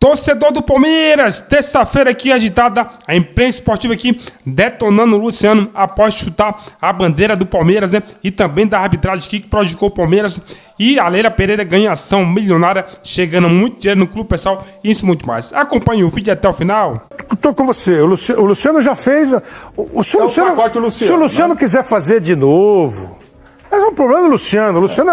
Torcedor do Palmeiras, terça-feira aqui agitada, a imprensa esportiva aqui detonando o Luciano após chutar a bandeira do Palmeiras, né? E também da arbitragem aqui que prejudicou o Palmeiras. E a Leila Pereira ganha ação milionária, chegando muito dinheiro no clube, pessoal, e isso muito mais. Acompanhe o vídeo até o final. Estou com você, o Luciano já fez. Se o Luciano quiser fazer de novo. Mas é um problema do Luciano. O Luciano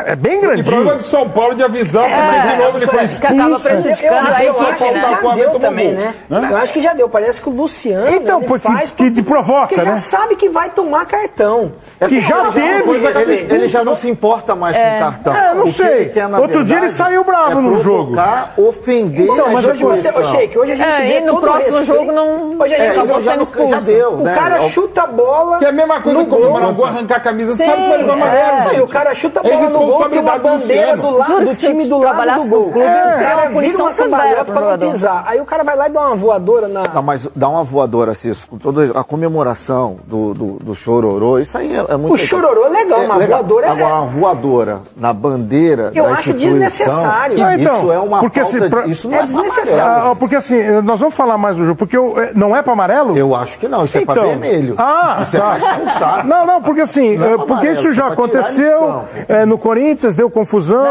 é bem grandinho. O problema de São Paulo de avisar, mas de novo ele foi expulso. Acaba prejudicando a equipe, né? Já deu também, né? Eu acho que já deu. Parece que o Luciano então, faz que provoca, porque né? já sabe que vai tomar cartão. Que já teve. Ele já não se importa mais com cartão. Não sei. Quer, outro dia ele saiu bravo no jogo. Ofender. Então, mas hoje hoje a gente vê e no próximo jogo não. Hoje a gente acabou sendo expulso. já deu, o cara chuta a bola. Que é a mesma coisa que o Marangu arrancar a camisa, sabe que vai levar amarelo. E o cara chuta a bola no gol, tem uma bandeira do lado do time do lado do gol. O cara vira uma cambalhota pra não pisar. Aí o cara vai lá e dá uma voadora na... Não, mas dá uma voadora, Cisco, com toda a comemoração do chororô, isso aí é muito... O chororô é legal, uma voadora é... Agora, uma voadora na bandeira eu acho desnecessário. Isso é uma porque, falta... Isso não é desnecessário. Porque assim, nós vamos falar mais do jogo, porque não é pra amarelo? Eu acho que não, isso é pra vermelho. Isso é pra expulsar. Não, porque assim, porque isso já aconteceu no Corinthians, deu confusão.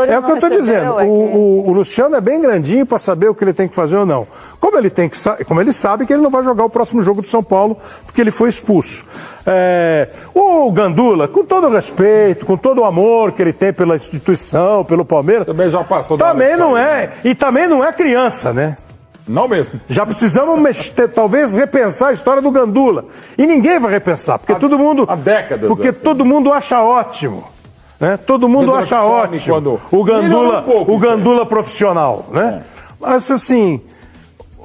É o que eu estou dizendo. O Luciano é bem grandinho para saber o que ele tem que fazer ou não. Como ele sabe que ele não vai jogar o próximo jogo do São Paulo, porque ele foi expulso. O Gandula, com todo o respeito, com todo o amor que ele tem pela instituição, pelo Palmeiras, também já passou. Também não é, e também não é criança, né? Não mesmo. Já precisamos talvez repensar a história do Gandula. E ninguém vai repensar, porque todo mundo... Há décadas. Porque todo mundo acha ótimo. Né? Todo mundo acha ótimo o Gandula profissional. Né? Mas assim,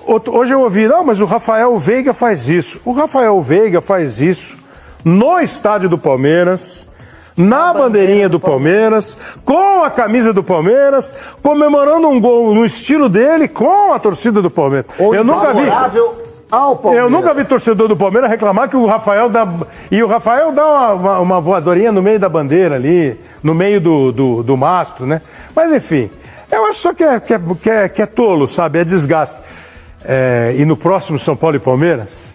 hoje eu ouvi, mas o Rafael Veiga faz isso. O Rafael Veiga faz isso no estádio do Palmeiras, na bandeirinha do Palmeiras, com a camisa do Palmeiras, comemorando um gol no estilo dele, com a torcida do Palmeiras. Eu nunca vi torcedor do Palmeiras reclamar que o Rafael dá... E o Rafael dá uma voadorinha no meio da bandeira ali, no meio do mastro, né? Mas enfim, eu acho só que é tolo, sabe? É desgaste. E no próximo São Paulo e Palmeiras...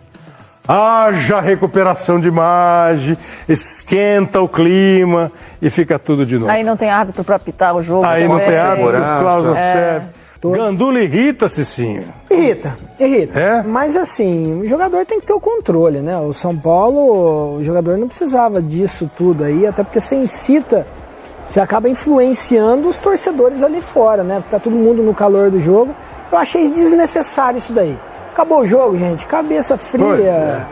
haja recuperação de imagem, esquenta o clima e fica tudo de novo. Aí não tem árbitro para apitar o jogo. Aí não tem árbitro, cláusula serve. Gandula irrita, Cicinho. Irrita. Mas assim, o jogador tem que ter o controle, né? O São Paulo, o jogador não precisava disso tudo aí, até porque você incita, você acaba influenciando os torcedores ali fora, né? Fica todo mundo no calor do jogo. Eu achei desnecessário isso daí. Acabou o jogo, gente. Cabeça fria.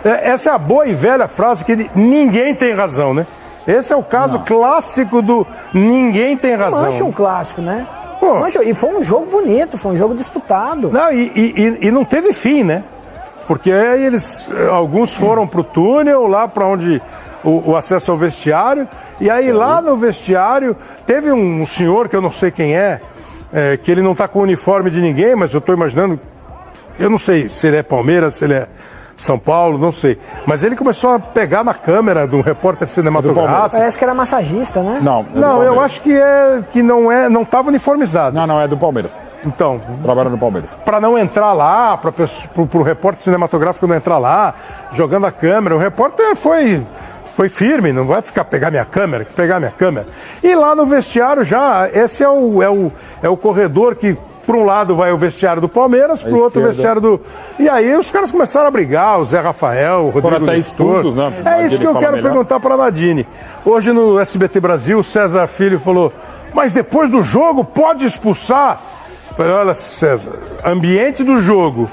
Essa é a boa e velha frase que ninguém tem razão, né? Esse é o caso clássico do ninguém tem razão. Mancha um clássico, né? E foi um jogo bonito, foi um jogo disputado. Não, e não teve fim, né? Porque aí alguns foram pro túnel, lá para onde o acesso ao vestiário. E aí lá no vestiário teve um senhor que eu não sei quem que ele não tá com o uniforme de ninguém, mas eu tô imaginando, eu não sei se ele é Palmeiras, se ele é São Paulo, não sei. Mas ele começou a pegar na câmera de um repórter cinematográfico. Parece que era massagista, né? Não, eu acho que não estava uniformizado. Não, é do Palmeiras. Então, trabalha no Palmeiras. Para não entrar lá, para o repórter cinematográfico não entrar lá, jogando a câmera, o repórter foi firme, não vai pegar minha câmera. E lá no vestiário já, esse é o corredor que, por um lado vai o vestiário do Palmeiras, pro outro o vestiário do... E aí os caras começaram a brigar, o Zé Rafael, o Rodrigo até expulsos, né? É isso que eu quero perguntar para a Nadine. Hoje no SBT Brasil, o César Filho falou, mas depois do jogo pode expulsar? Eu falei, olha César, ambiente do jogo...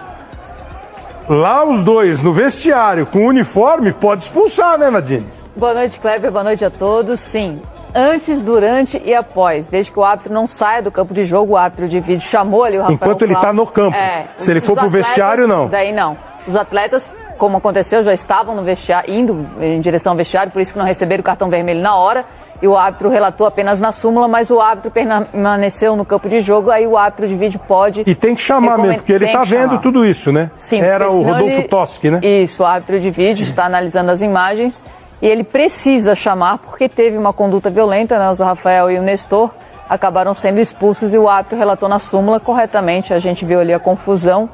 Lá os dois, no vestiário, com uniforme, pode expulsar, né, Nadine? Boa noite, Kleber. Boa noite a todos. Sim, antes, durante e após. Desde que o árbitro não saia do campo de jogo, o árbitro de vídeo chamou ali o Rafael Enquanto ele está no campo. Se ele for pro vestiário, não. Daí não. Os atletas, como aconteceu, já estavam no vestiário, indo em direção ao vestiário, por isso que não receberam o cartão vermelho na hora. E o árbitro relatou apenas na súmula, mas o árbitro permaneceu no campo de jogo, aí o árbitro de vídeo pode... E tem que chamar mesmo, porque ele está vendo tudo isso, né? Sim. Era o Rodolfo Toschi, né? Isso, o árbitro de vídeo está analisando as imagens e ele precisa chamar porque teve uma conduta violenta, né? O Zé Rafael e o Nestor acabaram sendo expulsos e o árbitro relatou na súmula corretamente. A gente viu ali a confusão.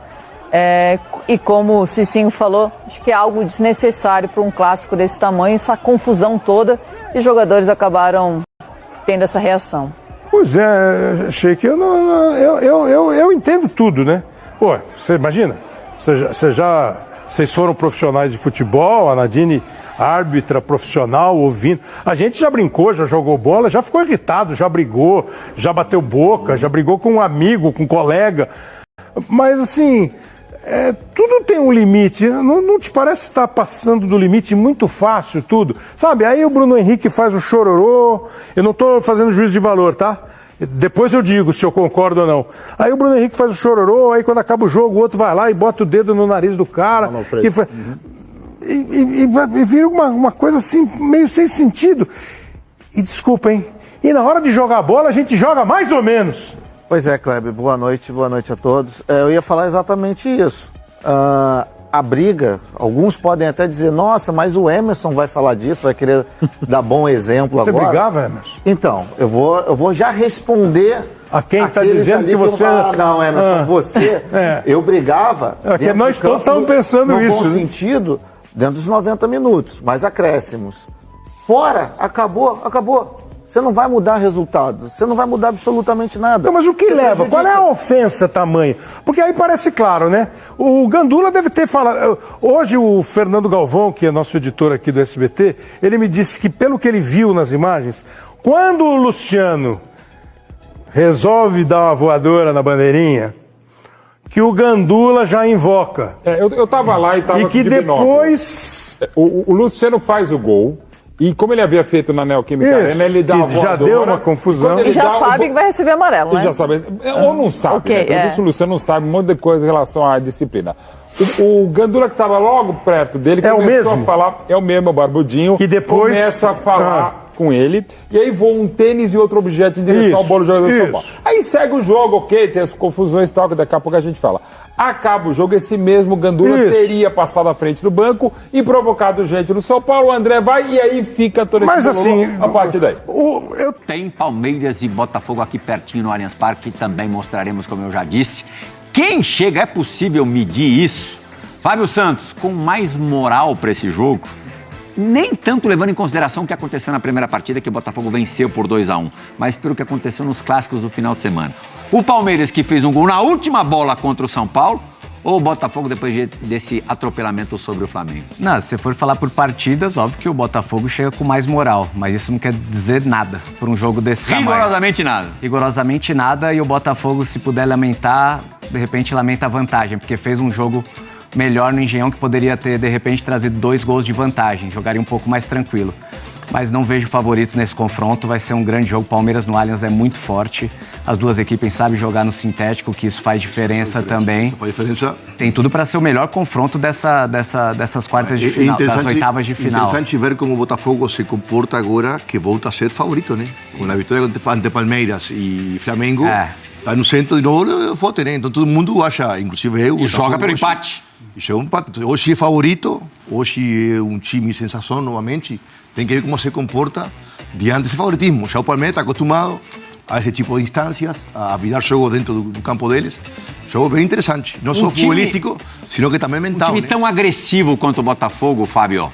E como o Cicinho falou, acho que é algo desnecessário para um clássico desse tamanho, essa confusão toda, e os jogadores acabaram tendo essa reação. Pois é, Sheik, eu entendo tudo, né? Pô, você imagina, vocês foram profissionais de futebol, a Nadine árbitra profissional, ouvindo. A gente já brincou, já jogou bola, já ficou irritado, já brigou, já bateu boca, já brigou com um amigo, com um colega. Mas assim, tudo tem um limite. Não te parece estar passando do limite muito fácil tudo? Sabe, aí o Bruno Henrique faz o chororô. Eu não estou fazendo juízo de valor, tá? Depois eu digo se eu concordo ou não. Aí o Bruno Henrique faz o chororô, aí quando acaba o jogo o outro vai lá e bota o dedo no nariz do cara. E vira uma coisa assim, meio sem sentido. E desculpa, hein? E na hora de jogar a bola a gente joga mais ou menos. Pois é, Kleber, boa noite a todos. Eu ia falar exatamente isso. A briga, alguns podem até dizer, nossa, mas o Emerson vai falar disso, vai querer dar bom exemplo agora. Você brigava, Emerson? Então, eu vou já responder a quem está dizendo que você... Não, Emerson, você, eu brigava... Porque nós todos estamos pensando isso. No bom sentido, dentro dos 90 minutos, mas acréscimos. Fora, acabou. Você não vai mudar resultado, você não vai mudar absolutamente nada. Não, mas o que leva? Qual é a ofensa tamanha? Porque aí parece claro, né? O Gandula deve ter falado... Hoje o Fernando Galvão, que é nosso editor aqui do SBT, ele me disse que pelo que ele viu nas imagens, quando o Luciano resolve dar uma voadora na bandeirinha, que o Gandula já invoca. Eu tava lá e tava e que depois... O Luciano faz o gol. E como ele havia feito na Neoquímica Arena, ele dá uma voadora. Já deu uma confusão. Ele já sabe que vai receber amarelo, né? Ele já sabe. Ou não sabe, okay, né? O Luciano não sabe um monte de coisa em relação à disciplina. O Gandula, que estava logo perto dele, começou a falar... É o mesmo, o Barbudinho. Que depois... Começa a falar com ele. E aí voa um tênis e outro objeto em direção ao bolo do jogador do São Paulo. Aí segue o jogo, ok, tem as confusões e tal, que daqui a pouco a gente fala. Acaba o jogo, esse mesmo Gandula teria passado à frente do banco e provocado gente no São Paulo, o André vai e aí fica todo esse a partir daí. Tem Palmeiras e Botafogo aqui pertinho no Allianz Parque, também mostraremos, como eu já disse. Quem chega, é possível medir isso? Fábio Santos, com mais moral para esse jogo, nem tanto levando em consideração o que aconteceu na primeira partida, que o Botafogo venceu por 2-1, mas pelo que aconteceu nos clássicos do final de semana. O Palmeiras, que fez um gol na última bola contra o São Paulo, ou o Botafogo depois desse atropelamento sobre o Flamengo? Não, se for falar por partidas, óbvio que o Botafogo chega com mais moral, mas isso não quer dizer nada por um jogo desse tamanho. Rigorosamente nada. Rigorosamente nada, e o Botafogo, se puder lamentar, de repente lamenta a vantagem, porque fez um jogo melhor no Engenhão, que poderia ter, de repente, trazido 2 gols de vantagem, jogaria um pouco mais tranquilo. Mas não vejo favoritos nesse confronto, vai ser um grande jogo. Palmeiras no Allianz é muito forte, as duas equipes sabem jogar no sintético, que isso faz diferença também. Isso faz diferença. Tem tudo para ser o melhor confronto dessas quartas de final, das oitavas de final. É interessante ver como o Botafogo se comporta agora, que volta a ser favorito, né? Com a vitória ante Palmeiras e Flamengo, está no centro de novo do voto, né? Então todo mundo acha, inclusive eu... E joga pelo empate. Isso é um empate. Hoje é favorito, hoje é um time sensação novamente. Tem que ver como se comporta diante desse favoritismo. Já o Palmeiras está acostumado a esse tipo de instâncias, a virar jogo dentro do campo deles. Jogo bem interessante. Não só futbolístico, sino que também mental. Um time tão agressivo quanto o Botafogo, Fábio,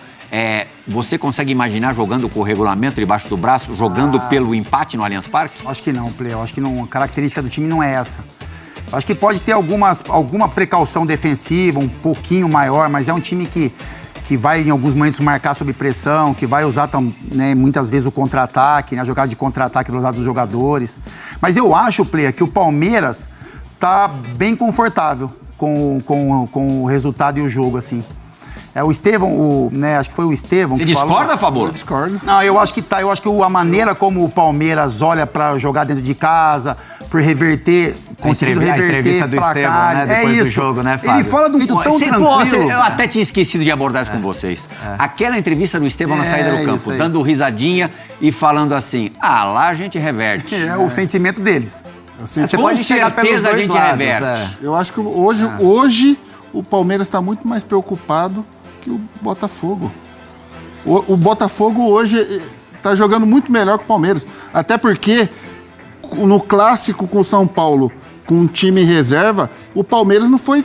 você consegue imaginar jogando com o regulamento debaixo do braço, jogando pelo empate no Allianz Parque? Acho que não, Play. Acho que não, a característica do time não é essa. Acho que pode ter alguma precaução defensiva, um pouquinho maior, mas é um time que vai em alguns momentos marcar sob pressão, que vai usar muitas vezes o contra-ataque, a jogada de contra-ataque do lado dos jogadores. Mas eu acho, Play, que o Palmeiras está bem confortável com o resultado e o jogo, assim. O Estevão, acho que foi o Estevão que falou... Você discorda, Fabio? Eu discordo. Não, eu acho que eu acho que a maneira como o Palmeiras olha para jogar dentro de casa, por reverter, conseguindo reverter placar. Né? Depois do jogo, né, Fábio? Ele fala de um jeito tão tranquilo. Eu até tinha esquecido de abordar isso com vocês. Aquela entrevista do Estevão na saída do campo, dando risadinha e falando assim, lá a gente reverte. É o sentimento deles. Você pode chegar pelos dois lados, reverte. Eu acho que hoje o Palmeiras está muito mais preocupado que o Botafogo. O Botafogo hoje está jogando muito melhor que o Palmeiras. Até porque no clássico com o São Paulo, com um time reserva, o Palmeiras não foi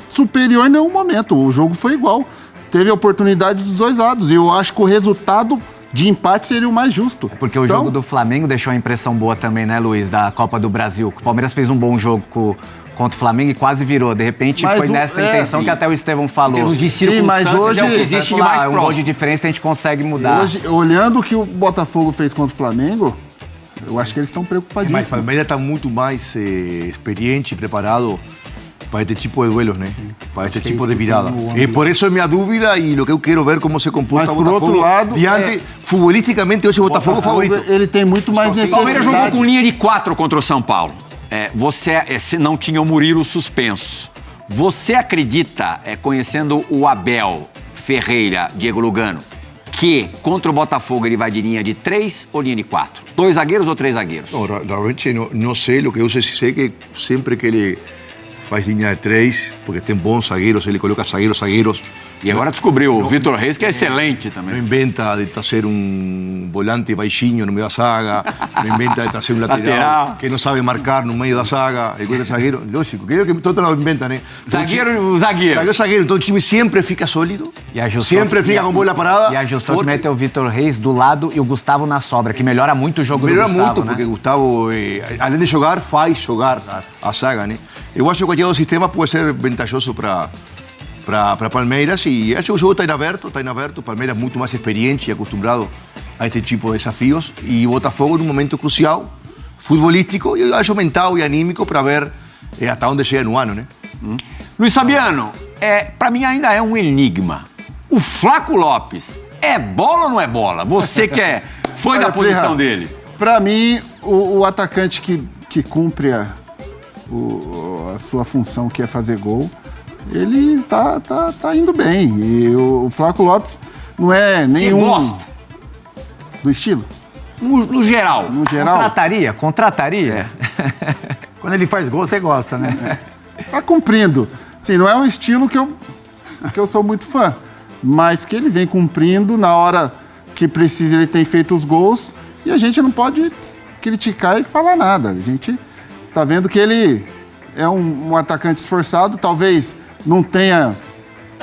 superior em nenhum momento. O jogo foi igual. Teve a oportunidade dos dois lados. E eu acho que o resultado de empate seria o mais justo. Porque o jogo do Flamengo deixou a impressão boa também, né, Luiz, da Copa do Brasil. O Palmeiras fez um bom jogo contra o Flamengo e quase virou. De repente, foi nessa intenção que até o Estevão falou. Sim, mas hoje existe de mais próximo. Um gol de diferença a gente consegue mudar. Hoje, olhando o que o Botafogo fez contra o Flamengo, eu acho que eles estão preocupadíssimos. Mas o Palmeiras está muito mais experiente e preparado para este tipo de duelos, né? Para este tipo de virada. Por isso é minha dúvida e o que eu quero ver como se comporta o Botafogo. Por outro lado, diante, futbolisticamente, hoje o Botafogo é favorito. Ele tem muito mais necessidade. O Palmeiras jogou com linha de 4 contra o São Paulo. Você não tinha o Murilo suspenso. Você acredita, conhecendo o Abel Ferreira, Diego Lugano, que contra o Botafogo ele vai de linha de 3 ou linha de 4? 2 zagueiros ou 3 zagueiros? Não, realmente não sei. O que eu sei que sempre que ele faz linha de 3, porque tem bons zagueiros, ele coloca zagueiros. E agora descobriu o Vitor Reis, que é excelente também. Não inventa de trazer volante baixinho no meio da zaga, não inventa de trazer lateral que não sabe marcar no meio da zaga, zagueiro, lógico, que todo não inventa, né? Zagueiro. Então o time sempre fica sólido, sempre fica com bola parada. E ajustou que mete o Vitor Reis do lado e o Gustavo na sobra, que melhora muito o jogo do Gustavo. Melhora muito, porque Gustavo, além de jogar, faz jogar a zaga, né? Eu acho que qualquer sistema pode ser vantajoso para Palmeiras e acho que o jogo está em aberto. Palmeiras muito mais experiente e acostumado a este tipo de desafios e o Botafogo num momento crucial, futebolístico e eu acho mental e anímico para ver até onde chega no ano, né? Luiz Fabiano, para mim ainda é um enigma. O Flaco Lopes é bola ou não é bola? Você que foi na posição dele. Para mim, o atacante que cumpre a sua função, que é fazer gol, ele tá indo bem. E o Flaco Lopes não é nenhum... Você gosta? Do estilo? No geral. No geral. Contrataria. Quando ele faz gol, você gosta, né? Tá cumprindo. Sim, não é um estilo que eu sou muito fã, mas que ele vem cumprindo na hora que precisa, ele tem feito os gols e a gente não pode criticar e falar nada. A gente tá vendo que ele é um atacante esforçado, talvez não tenha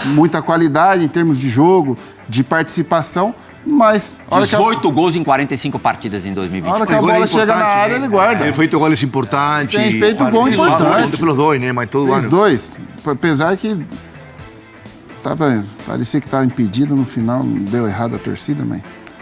muita qualidade em termos de jogo, de participação, mas... 18 gols em 45 partidas em 2020. A hora que a bola chega na área, ele guarda. Tem feito goles importantes. Tem feito gol importante. Pelos dois, né? Mas todo ano. Os dois. Apesar que parecia que estava impedido, no final deu errado a torcida,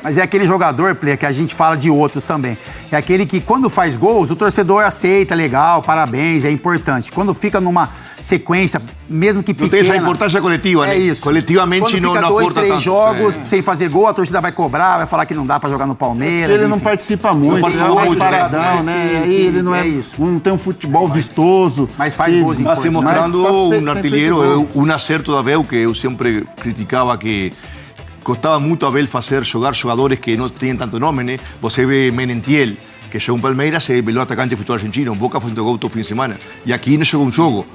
Mas é aquele jogador, Play, que a gente fala de outros também. É aquele que, quando faz gols, o torcedor aceita, legal, parabéns, é importante. Quando fica numa sequência, mesmo que pequena... Não tem essa importância coletiva, né? É isso. Coletivamente não aporta tanto. Quando fica 2, 3 jogos sem fazer gol, a torcida vai cobrar, vai falar que não dá pra jogar no Palmeiras. Ele não participa muito, paradão, né? Aí ele não é isso. Não tem um futebol vistoso. Mas faz gols importantes. Está se mostrando um artilheiro, um acerto da Abel, que eu sempre criticava que costava muito a Abel jogar jogadores que não têm tanto nome, né? Você vê Menentiel, que jogou em Palmeiras, é o melhor atacante do futebol argentino. O Boca fazendo gol todo fim de semana. E aqui não jogou um jogo.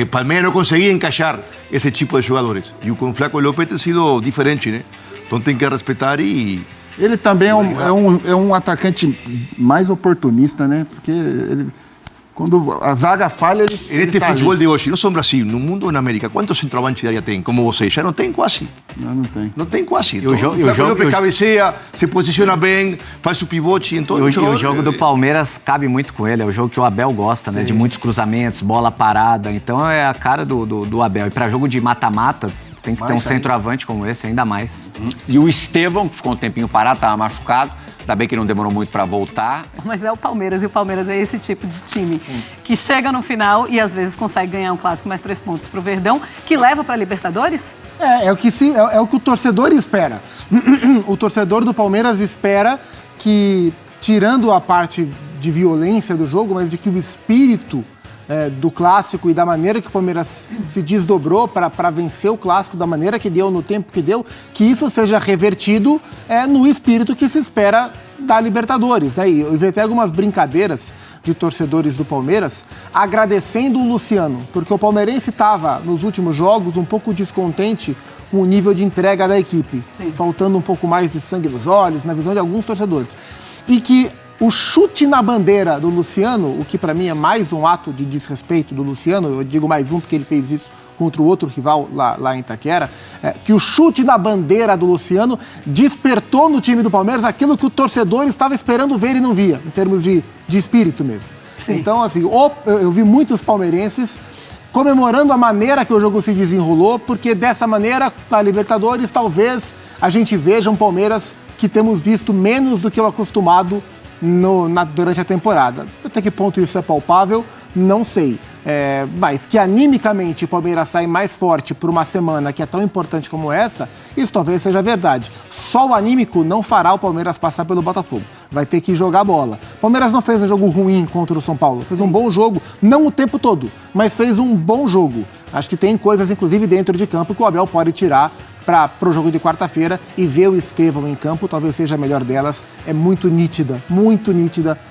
Palmeiras não conseguia encaixar esse tipo de jogadores. E com o Flaco Lopes tem sido diferente, né? Então tem que respeitar e... Ele também é um atacante mais oportunista, né? Porque ele... Quando a zaga falha, ele neste futebol de hoje, não só no Brasil, no mundo e na América, quantos centroavantes de área tem, como você? Já não tem quase. Não tem. Não tem quase. O jogo cabeceia, se posiciona bem, faz o pivote. Então, o jogo do Palmeiras cabe muito com ele, é o jogo que o Abel gosta, né? De muitos cruzamentos, bola parada. Então é a cara do Abel. E para jogo de mata-mata, tem que ter um centroavante como esse, ainda mais. E o Estevão, que ficou um tempinho parado, estava machucado. Ainda bem que não demorou muito para voltar. Mas é o Palmeiras, e o Palmeiras é esse tipo de time que chega no final e às vezes consegue ganhar um clássico mais 3 pontos pro Verdão, que leva para Libertadores? É o que o torcedor espera. O torcedor do Palmeiras espera que, tirando a parte de violência do jogo, mas de que o espírito do clássico e da maneira que o Palmeiras se desdobrou para vencer o clássico, da maneira que deu, no tempo que deu, que isso seja revertido no espírito que se espera da Libertadores, né? E eu vi até algumas brincadeiras de torcedores do Palmeiras agradecendo o Luciano, porque o palmeirense estava, nos últimos jogos, um pouco descontente com o nível de entrega da equipe, faltando um pouco mais de sangue nos olhos, na visão de alguns torcedores. E que O chute na bandeira do Luciano, o que para mim é mais um ato de desrespeito do Luciano, eu digo mais um porque ele fez isso contra o outro rival lá em Itaquera, que o chute na bandeira do Luciano despertou no time do Palmeiras aquilo que o torcedor estava esperando ver e não via, em termos de espírito mesmo. Sim. Então, assim, eu vi muitos palmeirenses comemorando a maneira que o jogo se desenrolou, porque dessa maneira, na Libertadores, talvez a gente veja um Palmeiras que temos visto menos do que o acostumado durante a temporada. Até que ponto isso é palpável, não sei. Mas que animicamente o Palmeiras sai mais forte por uma semana que é tão importante como essa, isso talvez seja verdade. Só o anímico não fará o Palmeiras passar pelo Botafogo. Vai ter que jogar bola. O Palmeiras não fez um jogo ruim contra o São Paulo. Fez um bom jogo, não o tempo todo, mas fez um bom jogo. Acho que tem coisas, inclusive, dentro de campo que o Abel pode tirar para o jogo de quarta-feira e ver o Estevão em campo, talvez seja a melhor delas. É muito nítida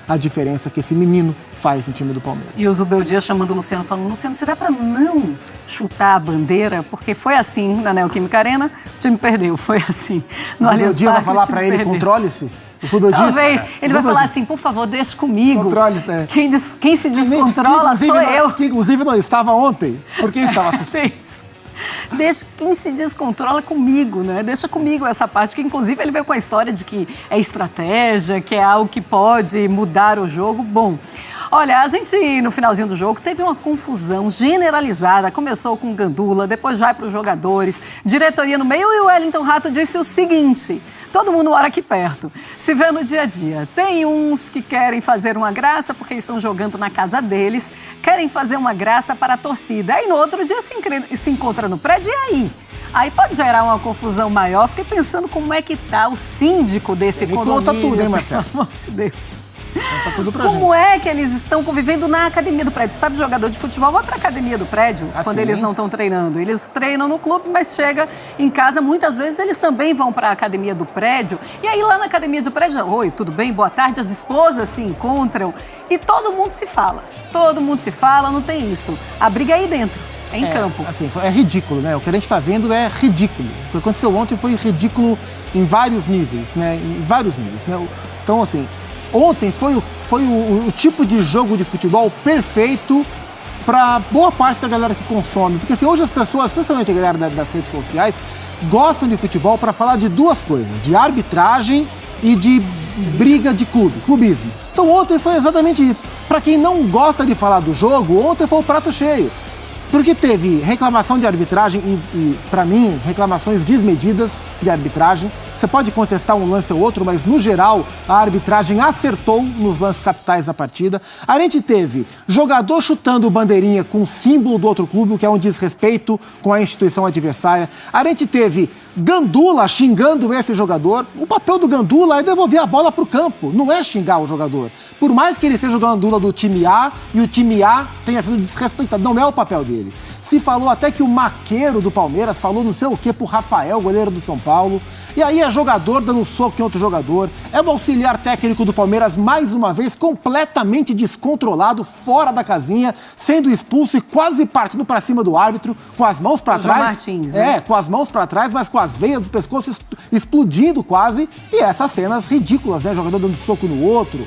a diferença que esse menino faz no time do Palmeiras. E o Zubeldia chamando o Luciano, falando, Luciano, será para não chutar a bandeira? Porque foi assim na Neoquímica Arena, o time perdeu, foi assim. No Allianz Parque, vai falar para ele, controle-se? Talvez. Ele vai falar assim, por favor, deixa comigo. Controle-se. Quem se descontrola sou eu. Que inclusive não estava ontem, porque estava suspenso. Deixa quem se descontrola comigo, né? Deixa comigo essa parte, que inclusive ele veio com a história de que é estratégia, que é algo que pode mudar o jogo. Bom, olha, a gente no finalzinho do jogo teve uma confusão generalizada. Começou com o Gandula, depois vai para os jogadores, diretoria no meio, e o Wellington Rato disse o seguinte: todo mundo mora aqui perto, se vê no dia a dia. Tem uns que querem fazer uma graça porque estão jogando na casa deles, querem fazer uma graça para a torcida. Aí no outro dia se encontra no prédio, e aí? Aí pode gerar uma confusão maior. Fiquei pensando como é que tá o síndico desse condomínio. Conta tudo, hein, Marcelo? Pelo amor de Deus. Conta tudo pra Como é que eles estão convivendo na academia do prédio? Sabe, jogador de futebol vai pra academia do prédio quando eles não estão treinando. Eles treinam no clube, mas chega em casa, muitas vezes eles também vão pra academia do prédio. E aí lá na academia do prédio, oi, tudo bem? Boa tarde. As esposas se encontram e todo mundo se fala. Todo mundo se fala, não tem isso. A briga é aí dentro. Em campo. Assim, é ridículo, né? O que a gente está vendo é ridículo. O que aconteceu ontem foi ridículo em vários níveis, né? Em vários níveis, né? Então, assim, ontem foi o tipo de jogo de futebol perfeito para boa parte da galera que consome. Porque assim, hoje as pessoas, especialmente a galera das redes sociais, gostam de futebol para falar de duas coisas: de arbitragem e de briga de clubismo. Então ontem foi exatamente isso. Para quem não gosta de falar do jogo, ontem foi o prato cheio. Porque teve reclamação de arbitragem e para mim, reclamações desmedidas de arbitragem. Você pode contestar um lance ou outro, mas no geral a arbitragem acertou nos lances capitais da partida. A gente teve jogador chutando bandeirinha com o símbolo do outro clube, o que é um desrespeito com a instituição adversária. A gente teve Gandula xingando esse jogador. O papel do Gandula é devolver a bola para o campo, não é xingar o jogador. Por mais que ele seja o Gandula do time A e o time A tenha sido desrespeitado, não é o papel dele. Se falou até que o maqueiro do Palmeiras falou não sei o que pro Rafael, goleiro do São Paulo. E aí é jogador dando soco em outro jogador. É o auxiliar técnico do Palmeiras, mais uma vez, completamente descontrolado, fora da casinha, sendo expulso e quase partindo para cima do árbitro, com as mãos para trás. Martins, né? Com as mãos para trás, mas com as veias do pescoço explodindo quase. E essas cenas ridículas, né? Jogador dando soco no outro.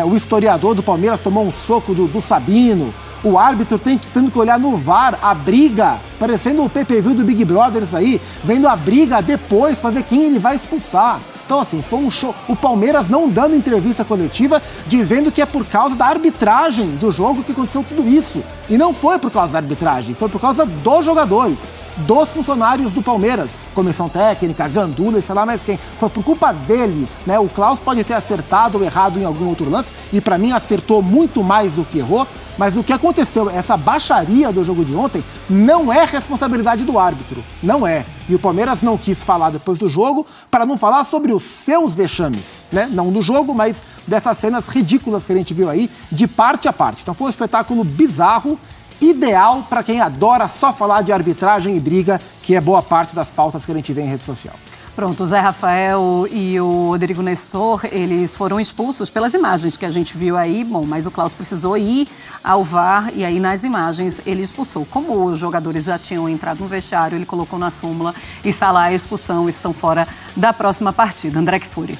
O historiador do Palmeiras tomou um soco do Sabino. O árbitro tendo que olhar no VAR a briga, parecendo o pay-per-view do Big Brother, isso aí, vendo a briga depois para ver quem ele vai expulsar. Então, assim, foi um show. O Palmeiras não dando entrevista coletiva, dizendo que é por causa da arbitragem do jogo que aconteceu tudo isso. E não foi por causa da arbitragem, foi por causa dos jogadores, dos funcionários do Palmeiras. Comissão técnica, Gandula e sei lá mais quem. Foi por culpa deles, né? O Klaus pode ter acertado ou errado em algum outro lance, e pra mim acertou muito mais do que errou. Mas o que aconteceu, essa baixaria do jogo de ontem, não é responsabilidade do árbitro. Não é. E o Palmeiras não quis falar depois do jogo para não falar sobre os seus vexames, né? Não do jogo, mas dessas cenas ridículas que a gente viu aí, de parte a parte. Então foi um espetáculo bizarro, ideal para quem adora só falar de arbitragem e briga, que é boa parte das pautas que a gente vê em rede social. Pronto, o Zé Rafael e o Rodrigo Nestor, eles foram expulsos pelas imagens que a gente viu aí. Bom, mas o Klaus precisou ir ao VAR e aí nas imagens ele expulsou. Como os jogadores já tinham entrado no vestiário, ele colocou na súmula e está lá a expulsão, estão fora da próxima partida. André Kfouri.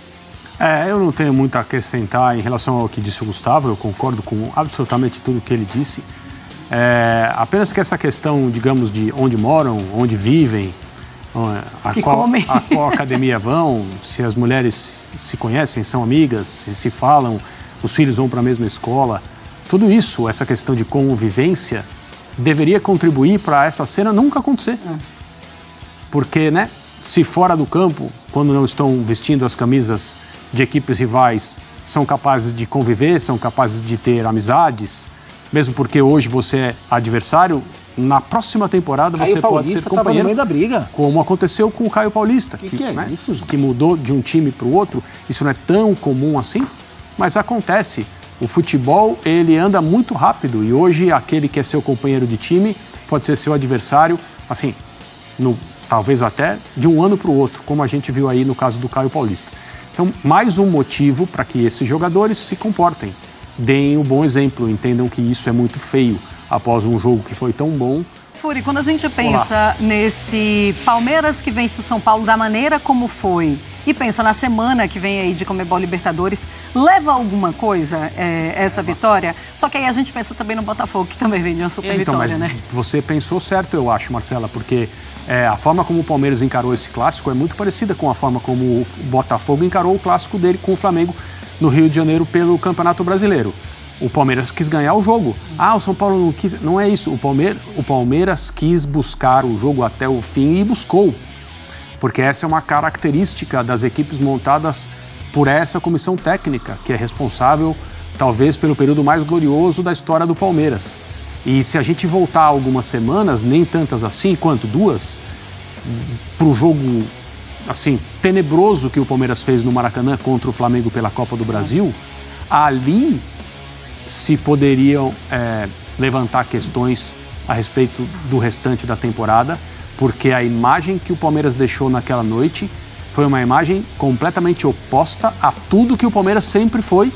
Eu não tenho muito a acrescentar em relação ao que disse o Gustavo, eu concordo com absolutamente tudo que ele disse. Apenas que essa questão, digamos, de onde moram, onde vivem, a qual academia vão, se as mulheres se conhecem, são amigas, se falam, os filhos vão para a mesma escola, tudo isso, essa questão de convivência, deveria contribuir para essa cena nunca acontecer. Porque, né, se fora do campo, quando não estão vestindo as camisas de equipes rivais, são capazes de conviver, são capazes de ter amizades, mesmo porque hoje você é adversário, na próxima temporada você pode ser companheiro. No meio da briga. Como aconteceu com o Caio Paulista, que é isso, gente? Que mudou de um time para o outro. Isso não é tão comum assim, mas acontece. O futebol, ele anda muito rápido e hoje aquele que é seu companheiro de time pode ser seu adversário, assim, talvez até de um ano para o outro, como a gente viu aí no caso do Caio Paulista. Então, mais um motivo para que esses jogadores se comportem, deem o bom exemplo, entendam que isso é muito feio após um jogo que foi tão bom. Furi, quando a gente pensa nesse Palmeiras que vence o São Paulo da maneira como foi e pensa na semana que vem aí de Conmebol Libertadores, leva alguma coisa essa vitória? Só que aí a gente pensa também no Botafogo, que também vem de uma super vitória, né? Você pensou certo, eu acho, Marcela, porque a forma como o Palmeiras encarou esse clássico é muito parecida com a forma como o Botafogo encarou o clássico dele com o Flamengo no Rio de Janeiro pelo Campeonato Brasileiro. O Palmeiras quis ganhar o jogo. O São Paulo não quis. Não é isso. O Palmeiras quis buscar o jogo até o fim e buscou. Porque essa é uma característica das equipes montadas por essa comissão técnica, que é responsável, talvez, pelo período mais glorioso da história do Palmeiras. E se a gente voltar algumas semanas, nem tantas assim, quanto 2, para o jogo assim, tenebroso que o Palmeiras fez no Maracanã contra o Flamengo pela Copa do Brasil, ali se poderiam levantar questões a respeito do restante da temporada, porque a imagem que o Palmeiras deixou naquela noite foi uma imagem completamente oposta a tudo que o Palmeiras sempre foi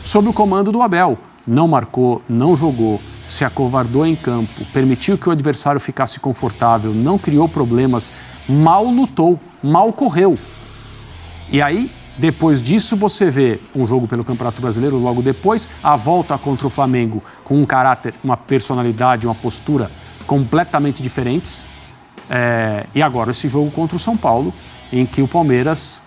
sob o comando do Abel. Não marcou, não jogou, se acovardou em campo, permitiu que o adversário ficasse confortável, não criou problemas, mal lutou, mal correu. E aí, depois disso, você vê um jogo pelo Campeonato Brasileiro, logo depois, a volta contra o Flamengo com um caráter, uma personalidade, uma postura completamente diferentes. E agora esse jogo contra o São Paulo, em que o Palmeiras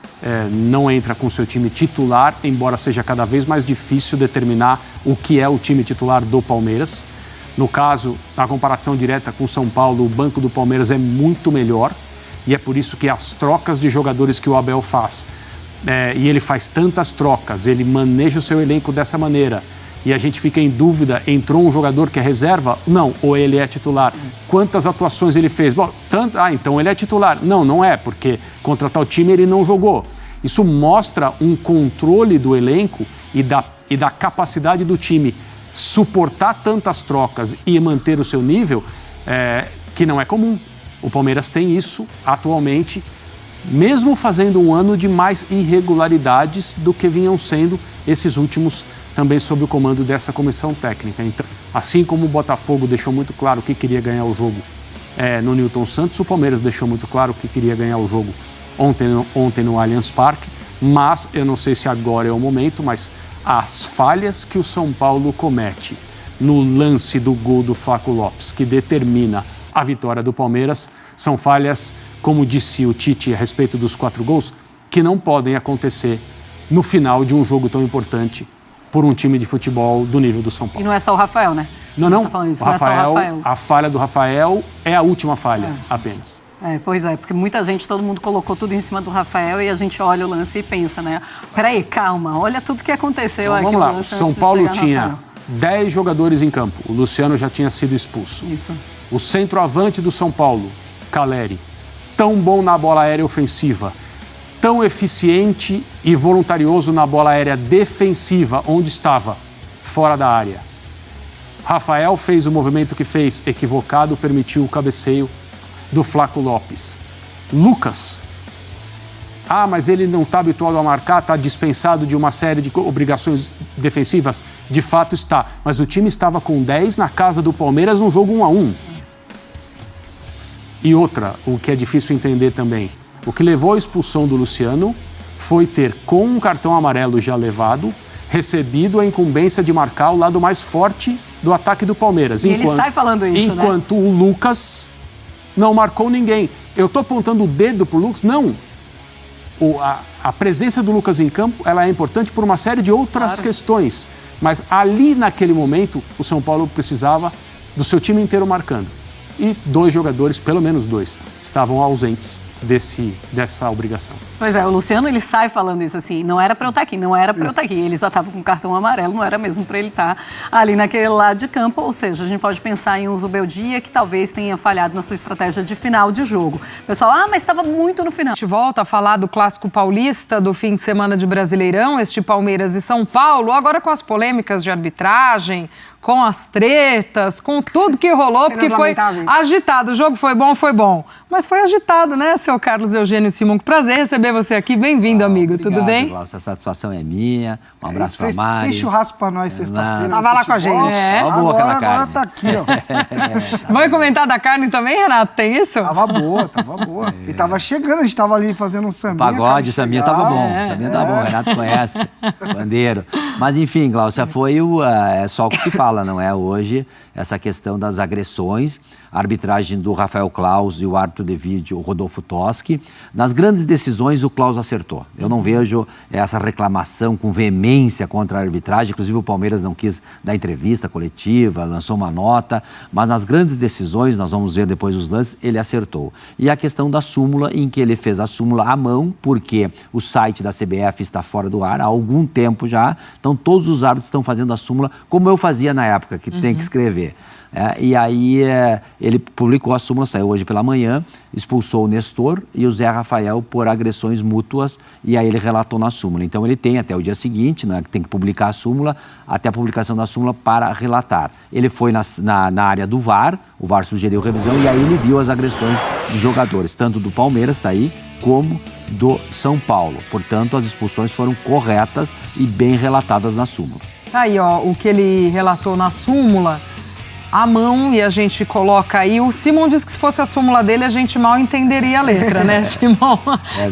não entra com seu time titular, embora seja cada vez mais difícil determinar o que é o time titular do Palmeiras. No caso, na comparação direta com o São Paulo, o banco do Palmeiras é muito melhor, e é por isso que as trocas de jogadores que o Abel faz, e ele faz tantas trocas, ele maneja o seu elenco dessa maneira, e a gente fica em dúvida, entrou um jogador que é reserva? Não, ou ele é titular. Quantas atuações ele fez? Bom, então ele é titular. Não, não é, porque contra tal time ele não jogou. Isso mostra um controle do elenco e da capacidade do time suportar tantas trocas e manter o seu nível, que não é comum. O Palmeiras tem isso atualmente, mesmo fazendo um ano de mais irregularidades do que vinham sendo esses últimos, também sob o comando dessa comissão técnica. Então, assim como o Botafogo deixou muito claro que queria ganhar o jogo no Newton Santos, o Palmeiras deixou muito claro que queria ganhar o jogo ontem no Allianz Parque, mas eu não sei se agora é o momento, mas as falhas que o São Paulo comete no lance do gol do Flaco Lopes, que determina a vitória do Palmeiras, são falhas, como disse o Tite a respeito dos 4 gols, que não podem acontecer no final de um jogo tão importante por um time de futebol do nível do São Paulo. E não é só o Rafael, né? Não. Tá falando isso, não é só o Rafael. A falha do Rafael é a última falha, apenas. Pois é, porque muita gente, todo mundo colocou tudo em cima do Rafael e a gente olha o lance e pensa, né? Peraí, calma, olha tudo que aconteceu então, aqui vamos no lá, lance. São Paulo tinha 10 jogadores em campo, o Luciano já tinha sido expulso. Isso. O centroavante do São Paulo, Caleri, tão bom na bola aérea ofensiva, tão eficiente e voluntarioso na bola aérea defensiva, onde estava, fora da área. Rafael fez o movimento que fez, equivocado, permitiu o cabeceio do Flaco Lopes. Lucas, mas ele não está habituado a marcar, está dispensado de uma série de obrigações defensivas? De fato está, mas o time estava com 10 na casa do Palmeiras num jogo 1-1. E outra, o que é difícil entender também, o que levou à expulsão do Luciano foi ter, com um cartão amarelo já levado, recebido a incumbência de marcar o lado mais forte do ataque do Palmeiras. E ele sai falando isso, enquanto o Lucas não marcou ninguém. Eu estou apontando o dedo para o Lucas? Não. A presença do Lucas em campo ela é importante por uma série de outras questões. Mas ali, naquele momento, o São Paulo precisava do seu time inteiro marcando. E 2 jogadores, pelo menos 2, estavam ausentes dessa obrigação. Pois é, o Luciano ele sai falando isso assim, não era para eu estar aqui, não era para eu estar aqui. Ele só estava com cartão amarelo, não era mesmo para ele estar ali naquele lado de campo. Ou seja, a gente pode pensar em um Zubeldia que talvez tenha falhado na sua estratégia de final de jogo. Pessoal, mas estava muito no final. A gente volta a falar do Clássico Paulista do fim de semana de Brasileirão, este Palmeiras e São Paulo, agora com as polêmicas de arbitragem, com as tretas, com tudo que rolou, porque foi agitado. O jogo foi bom, mas foi agitado, né, seu Carlos Eugênio Simão? Que prazer receber você aqui. Bem-vindo, amigo. Obrigado, tudo bem? Glaucia, a satisfação é minha. Um abraço pra Mari. Fez churrasco pra nós sexta-feira. Tava lá com a gente. Agora tá aqui, ó. Vai comentar da carne também, Renato? Tem isso? Tava boa. E tava chegando, a gente tava ali fazendo um sambinha. Pagode, o sambinha tava bom. Sambinha tava bom, Renato conhece. Bandeiro. Mas enfim, Glaucia, foi é só o que se fala, não é? Hoje, essa questão das agressões, a arbitragem do Rafael Claus e o árbitro de vídeo, o Rodolfo Toschi. Nas grandes decisões, o Claus acertou. Eu não vejo essa reclamação com veemência contra a arbitragem. Inclusive, o Palmeiras não quis dar entrevista coletiva, lançou uma nota. Mas nas grandes decisões, nós vamos ver depois os lances, ele acertou. E a questão da súmula, em que ele fez a súmula à mão, porque o site da CBF está fora do ar há algum tempo já. Então, todos os árbitros estão fazendo a súmula como eu fazia na época, que tem que escrever. E aí ele publicou a súmula, saiu hoje pela manhã, expulsou o Nestor e o Zé Rafael por agressões mútuas, e aí ele relatou na súmula. Então ele tem até o dia seguinte, né, que tem que publicar a súmula, até a publicação da súmula para relatar. Ele foi na área do VAR, o VAR sugeriu revisão, e aí ele viu as agressões dos jogadores, tanto do Palmeiras, está aí, como do São Paulo. Portanto, as expulsões foram corretas e bem relatadas na súmula. Aí, ó, o que ele relatou na súmula, a mão, e a gente coloca aí. O Simão disse que se fosse a súmula dele, a gente mal entenderia a letra, né, Simão?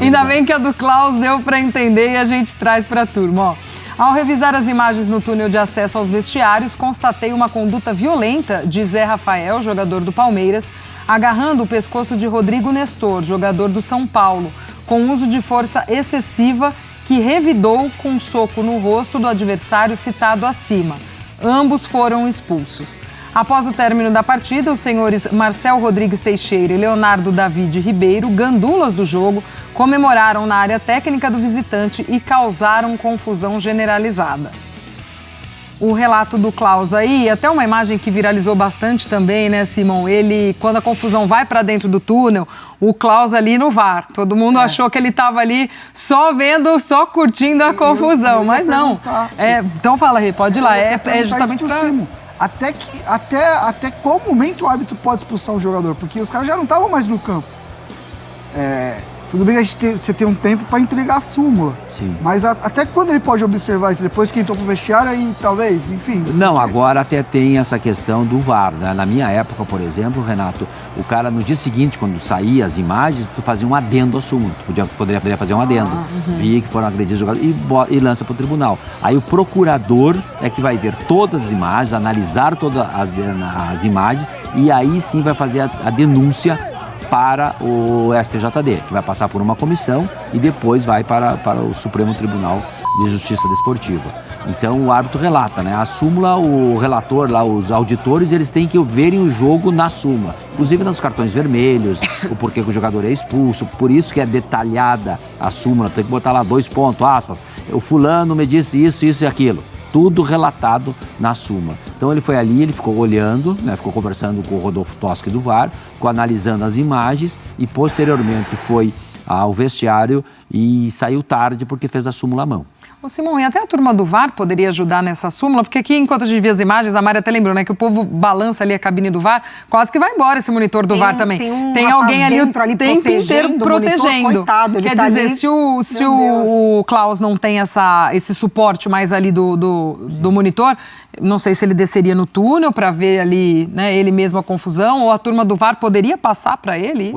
Ainda bem que a do Klaus deu para entender e a gente traz para a turma, ó. Ao revisar as imagens no túnel de acesso aos vestiários, constatei uma conduta violenta de Zé Rafael, jogador do Palmeiras, agarrando o pescoço de Rodrigo Nestor, jogador do São Paulo, com uso de força excessiva que revidou com um soco no rosto do adversário citado acima. Ambos foram expulsos. Após o término da partida, os senhores Marcel Rodrigues Teixeira e Leonardo David Ribeiro, gandulas do jogo, comemoraram na área técnica do visitante e causaram confusão generalizada. O relato do Klaus aí, até uma imagem que viralizou bastante também, né, Simão? Ele, quando a confusão vai para dentro do túnel, o Klaus ali no VAR. Todo mundo achou que ele estava ali só vendo, só curtindo a confusão, mas não. Então fala, Rê, pode ir lá. É justamente para... Até qual momento o árbitro pode expulsar um jogador? Porque os caras já não estavam mais no campo. Tudo bem que você tem um tempo para entregar a súmula. Sim. Mas até quando ele pode observar isso? Depois que entrou pro vestiário, aí talvez, enfim. Não, agora até tem essa questão do VAR, né? Na minha época, por exemplo, Renato, o cara no dia seguinte, quando saía as imagens, tu fazia um adendo à súmula. Tu poderia fazer um adendo. Via que foram agredidos jogadores e lança pro tribunal. Aí o procurador é que vai ver todas as imagens, analisar todas as imagens e aí sim vai fazer a denúncia para o STJD, que vai passar por uma comissão e depois vai para o Supremo Tribunal de Justiça Desportiva. Então o árbitro relata, né? A súmula, o relator lá, os auditores, eles têm que verem o jogo na súmula. Inclusive nos cartões vermelhos, o porquê que o jogador é expulso, por isso que é detalhada a súmula, tem que botar lá 2 pontos, aspas, o fulano me disse isso, isso e aquilo. Tudo relatado na súmula. Então ele foi ali, ele ficou olhando, né, ficou conversando com o Rodolfo Toschi do VAR, ficou analisando as imagens e posteriormente foi ao vestiário e saiu tarde porque fez a súmula à mão. Ô Simão, e até a turma do VAR poderia ajudar nessa súmula, porque aqui, enquanto a gente via as imagens, a Mari até lembrou, né, que o povo balança ali a cabine do VAR, quase que vai embora esse monitor do VAR também. Tem alguém ali o tempo inteiro protegendo. Coitado, Quer tá dizer, ali... se o Klaus não tem esse suporte mais ali do monitor, não sei se ele desceria no túnel para ver ali, né, ele mesmo a confusão, ou a turma do VAR poderia passar para ele isso?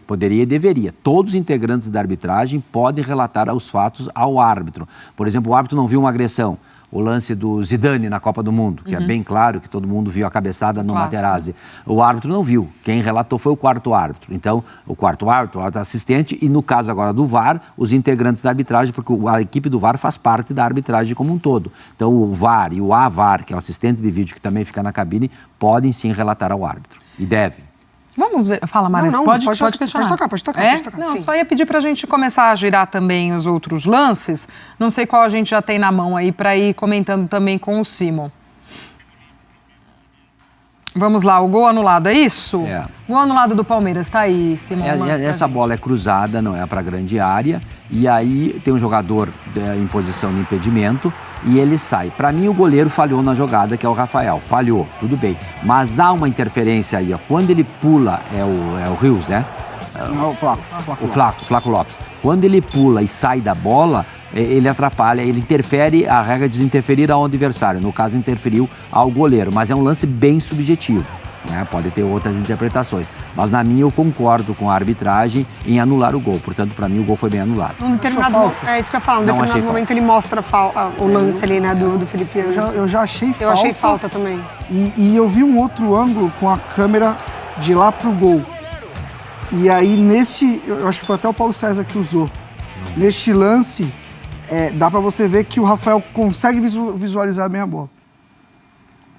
Poderia e deveria. Todos os integrantes da arbitragem podem relatar os fatos ao árbitro. Por exemplo, o árbitro não viu uma agressão. O lance do Zidane na Copa do Mundo, que é bem claro que todo mundo viu a cabeçada no Materazzi. O árbitro não viu. Quem relatou foi o quarto árbitro. Então, o quarto árbitro, o árbitro assistente e, no caso agora do VAR, os integrantes da arbitragem, porque a equipe do VAR faz parte da arbitragem como um todo. Então, o VAR e o AVAR, que é o assistente de vídeo que também fica na cabine, podem sim relatar ao árbitro. E devem. Vamos ver. Fala, Marisa. Pode questionar. Pode tocar. Não, sim. só ia pedir para a gente começar a girar também os outros lances. Não sei qual a gente já tem na mão aí para ir comentando também com o Simon. Vamos lá, o gol anulado, é isso? Gol anulado do Palmeiras, tá aí, Simon. Essa bola é cruzada, não é para a grande área, e aí tem um jogador em posição de impedimento e ele sai. Para mim, o goleiro falhou na jogada, que é o Rafael. Falhou, tudo bem. Mas há uma interferência aí, ó. Quando ele pula, é o Rios, né? Não, o Flaco Lopes. Quando ele pula e sai da bola, ele atrapalha, ele interfere, a regra diz interferir ao adversário. No caso, interferiu ao goleiro. Mas é um lance bem subjetivo, né? Pode ter outras interpretações. Mas, na minha, eu concordo com a arbitragem em anular o gol. Portanto, para mim, o gol foi bem anulado. Num determinado momento, é isso que eu ia falar. Num determinado momento, ele mostra o lance ali, né, do Felipe Anderson. Eu já achei falta. Eu achei falta também. E eu vi um outro ângulo com a câmera de lá pro gol. E aí, eu acho que foi até o Paulo César que usou. Neste lance, dá pra você ver que o Rafael consegue visualizar bem a bola.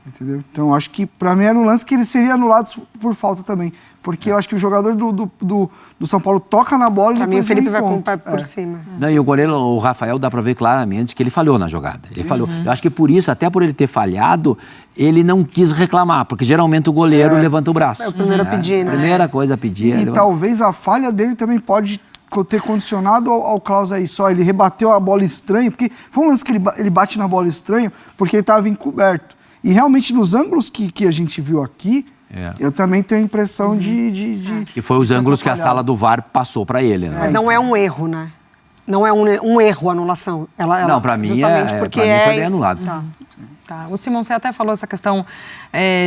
Entendeu? Então, acho que pra mim era um lance que ele seria anulado por falta também. Porque eu acho que o jogador do São Paulo toca na bola e pra depois mim, o Felipe vai com o pé ponta. por cima. Não, e o goleiro, o Rafael, dá pra ver claramente que ele falhou na jogada. Ele falhou. Eu acho que por isso, até por ele ter falhado, ele não quis reclamar, porque geralmente o goleiro levanta o braço. É o primeiro a pedir, né? Primeira coisa a pedir. E talvez a falha dele também pode ter condicionado ao Klaus aí só. Ele rebateu a bola estranho, porque foi um lance que ele bate na bola estranho, porque ele estava encoberto. E realmente, nos ângulos que a gente viu aqui, eu também tenho a impressão de que foi os ângulos que a sala do VAR passou para ele, né? Mas não é um erro, né? Não é um erro a anulação. Não, para mim, porque foi bem anulado. Tá. O Simão, você até falou essa questão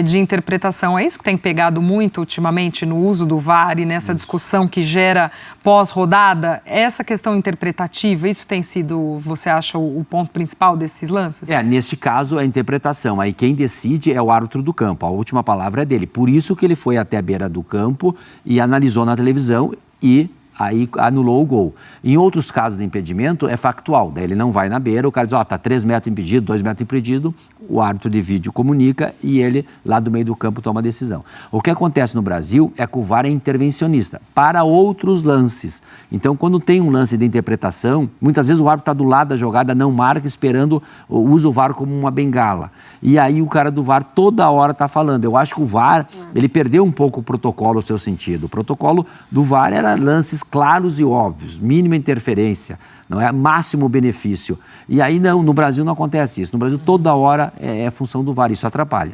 de interpretação. É isso que tem pegado muito ultimamente no uso do VAR e nessa discussão que gera pós-rodada? Essa questão interpretativa, isso tem sido, você acha, o ponto principal desses lances? Neste caso, a interpretação. Aí quem decide é o árbitro do campo. A última palavra é dele. Por isso que ele foi até a beira do campo e analisou na televisão e aí anulou o gol. Em outros casos de impedimento, é factual. Daí ele não vai na beira, o cara diz, tá 3 metros impedido, 2 metros impedido, o árbitro de vídeo comunica e ele, lá do meio do campo, toma a decisão. O que acontece no Brasil é que o VAR é intervencionista para outros lances. Então, quando tem um lance de interpretação, muitas vezes o árbitro está do lado da jogada, não marca, esperando, usa o VAR como uma bengala. E aí o cara do VAR toda hora está falando. Eu acho que o VAR, ele perdeu um pouco o protocolo, o seu sentido. O protocolo do VAR era lances claros e óbvios, mínima interferência, não é máximo benefício. E aí não, no Brasil não acontece isso. No Brasil toda hora é função do VAR, isso atrapalha.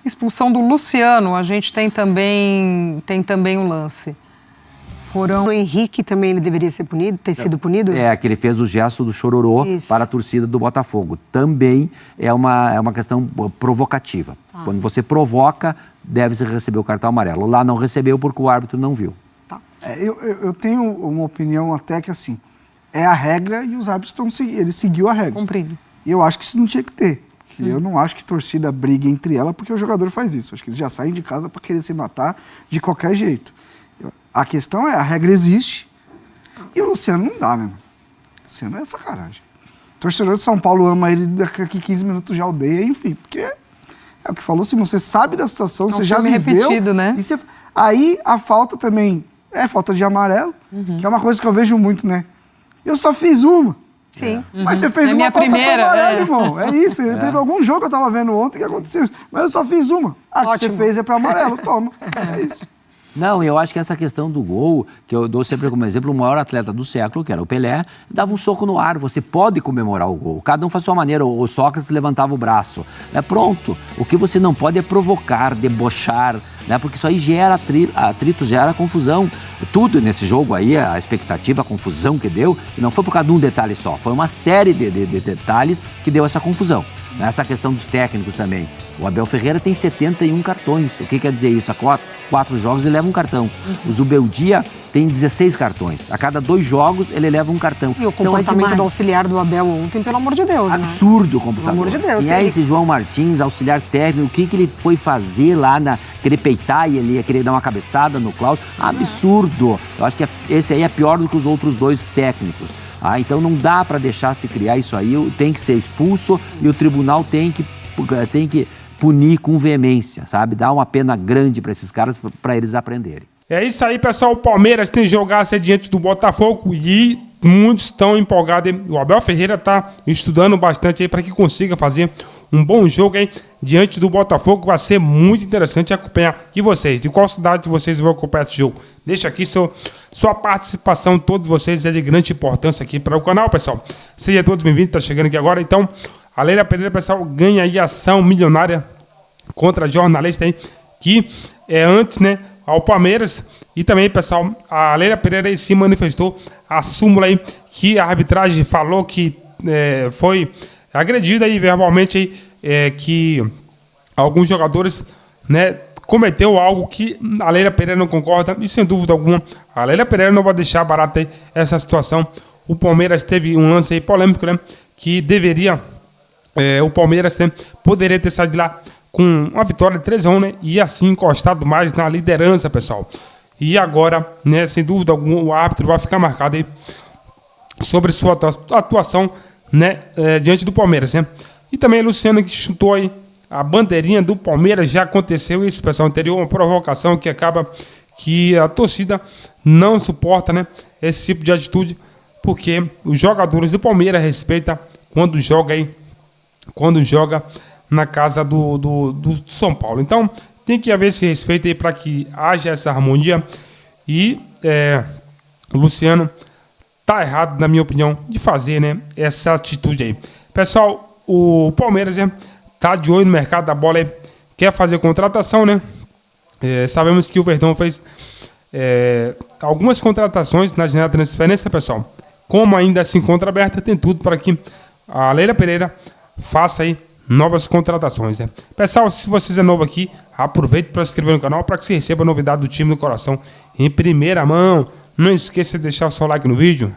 Expulsão do Luciano, a gente tem também um lance. O Henrique também ele deveria ser punido, ter sido punido? Que ele fez o gesto do chororô para a torcida do Botafogo. Também é uma questão provocativa. Quando você provoca, deve-se receber o cartão amarelo. Lá não recebeu porque o árbitro não viu. Eu tenho uma opinião até que assim, é a regra e os árbitros estão seguindo, ele seguiu a regra. Cumprido. E eu acho que isso não tinha que ter. Eu não acho que torcida brigue entre ela porque o jogador faz isso. Acho que eles já saem de casa para querer se matar de qualquer jeito. A questão é, a regra existe e o Luciano não dá, né? O Luciano é sacanagem. O torcedor de São Paulo ama ele, daqui 15 minutos já odeia, enfim, porque é o que falou, assim, você sabe da situação, você já viveu. Repetido, né? Aí a falta também é falta de amarelo, que é uma coisa que eu vejo muito, né? Eu só fiz uma. Sim. Mas você fez uma falta para amarelo, irmão. É isso. Teve algum jogo que eu tava vendo ontem que aconteceu isso. Mas eu só fiz uma. A que você fez é para amarelo, toma. É isso. Não, eu acho que essa questão do gol, que eu dou sempre como exemplo, o maior atleta do século, que era o Pelé, dava um soco no ar, você pode comemorar o gol, cada um faz a sua maneira, o Sócrates levantava o braço, pronto, o que você não pode é provocar, debochar, né? Porque isso aí gera atrito, gera confusão, tudo nesse jogo aí, a expectativa, a confusão que deu, e não foi por causa de um detalhe só, foi uma série de detalhes que deu essa confusão. Essa questão dos técnicos também. O Abel Ferreira tem 71 cartões. O que quer dizer isso? A 4 jogos ele leva um cartão. O Zubeldia tem 16 cartões. A cada 2 jogos ele leva um cartão. E o comportamento do auxiliar do Abel ontem, pelo amor de Deus, absurdo, né? O computador. Pelo amor de Deus. E aí esse João Martins, auxiliar técnico, o que ele foi fazer lá, querer peitar e ele ia querer dar uma cabeçada no Klaus? Absurdo. Eu acho que esse aí é pior do que os outros 2 técnicos. Então não dá para deixar se criar isso aí, tem que ser expulso e o tribunal tem que punir com veemência, sabe? Dar uma pena grande para esses caras, para eles aprenderem. É isso aí, pessoal. O Palmeiras tem que jogar diante do Botafogo e muitos estão empolgados. O Abel Ferreira está estudando bastante aí para que consiga fazer um bom jogo aí diante do Botafogo. Vai ser muito interessante acompanhar. E vocês? De qual cidade vocês vão acompanhar esse jogo? Deixa aqui sua participação. Todos vocês é de grande importância aqui para o canal, pessoal. Sejam todos bem-vindos. Está chegando aqui agora. Então, a Leila Pereira, pessoal, ganha aí ação milionária contra a jornalista aí, que é antes, né, ao Palmeiras. E também, pessoal, a Leila Pereira aí se manifestou a súmula aí que a arbitragem falou que foi agredida aí verbalmente aí, que alguns jogadores, né, cometeu algo que a Leila Pereira não concorda e sem dúvida alguma a Leila Pereira não vai deixar barata aí essa situação. O Palmeiras teve um lance aí polêmico, né, que deveria o Palmeiras poderia ter saído lá com uma vitória de 3-1, né? E assim encostado mais na liderança, pessoal. E agora, né, sem dúvida alguma, o árbitro vai ficar marcado aí sobre sua atuação, né, diante do Palmeiras, né? E também Luciano, que chutou aí a bandeirinha do Palmeiras. Já aconteceu isso, pessoal, anterior, uma provocação que acaba que a torcida não suporta, né, esse tipo de atitude, porque os jogadores do Palmeiras respeitam quando joga na casa do São Paulo. Então, tem que haver esse respeito aí para que haja essa harmonia. E o Luciano tá errado, na minha opinião, de fazer, né, essa atitude aí. Pessoal, o Palmeiras tá de olho no mercado da bola aí, quer fazer contratação, né? Sabemos que o Verdão fez algumas contratações na janela de transferência, pessoal. Como ainda se encontra aberta, tem tudo para que a Leila Pereira faça aí novas contratações, né? Pessoal, se vocês é novo aqui, aproveite para se inscrever no canal para que você receba a novidade do time do coração em primeira mão. Não esqueça de deixar o seu like no vídeo.